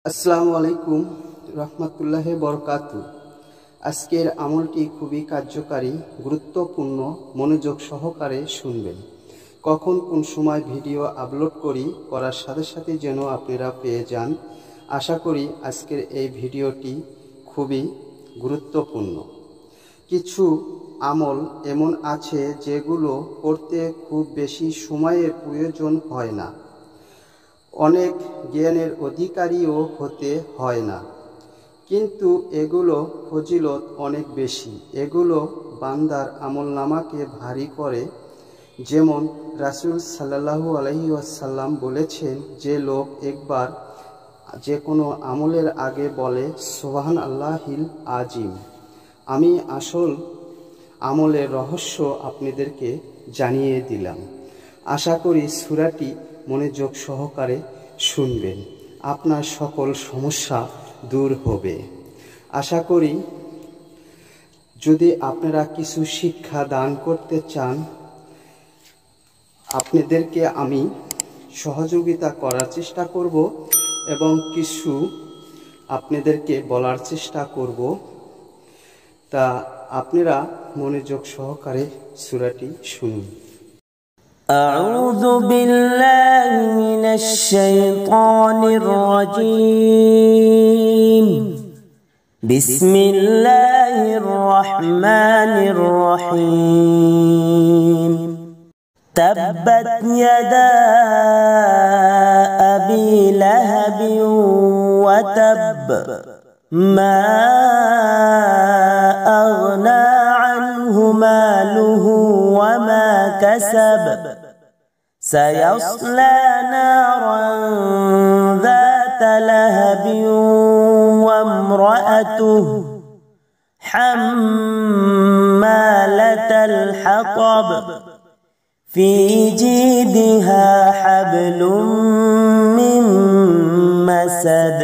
আসসালামু আলাইকুম রহমতুল্লাহি বরকাতু। আজকের আমলটি খুবই কার্যকারী, গুরুত্বপূর্ণ। মনোযোগ সহকারে শুনবেন। কখন কোন সময় ভিডিও আপলোড করার সাথে সাথে যেন আপনারা পেয়ে যান। আশা করি আজকের এই ভিডিওটি খুবই গুরুত্বপূর্ণ। কিছু আমল এমন আছে যেগুলো করতে খুব বেশি সময়ের প্রয়োজন হয় না, অনেক জ্ঞানের অধিকারীও হতে হয় না, কিন্তু এগুলো ফজিলত অনেক বেশি। এগুলো বান্দার আমলনামাকে ভারী করে। যেমন রাসূল সাল্লাল্লাহু আলাইহি ওয়াসাল্লাম বলেছেন, যে লোক একবার যে কোনো আমলের আগে বলে সুবহান আল্লাহিল আজিম। আমি আসল আমলের রহস্য আপনাদেরকে জানিয়ে দিলাম। আশা করি সূরাটি মনোযোগ সহকারে শুনবেন, আপনার সকল সমস্যা দূর হবে। আশা করি যদি আপনারা কিছু শিক্ষা দান করতে চান, আপনাদেরকে আমি সহযোগিতা করার চেষ্টা করব এবং কিছু আপনাদেরকে বলার চেষ্টা করব। তা আপনারা মনোযোগ সহকারে সূরাটি শুনুন। أعوذ بالله من الشيطان الرجيم. بسم الله الرحمن الرحيم. تبت يدا أبي لهب وتب ما أغنى عنه ماله وما كسب سيصلى نارا ذات لهب وامرأته حمالة الحطب في جيدها حبل من مسد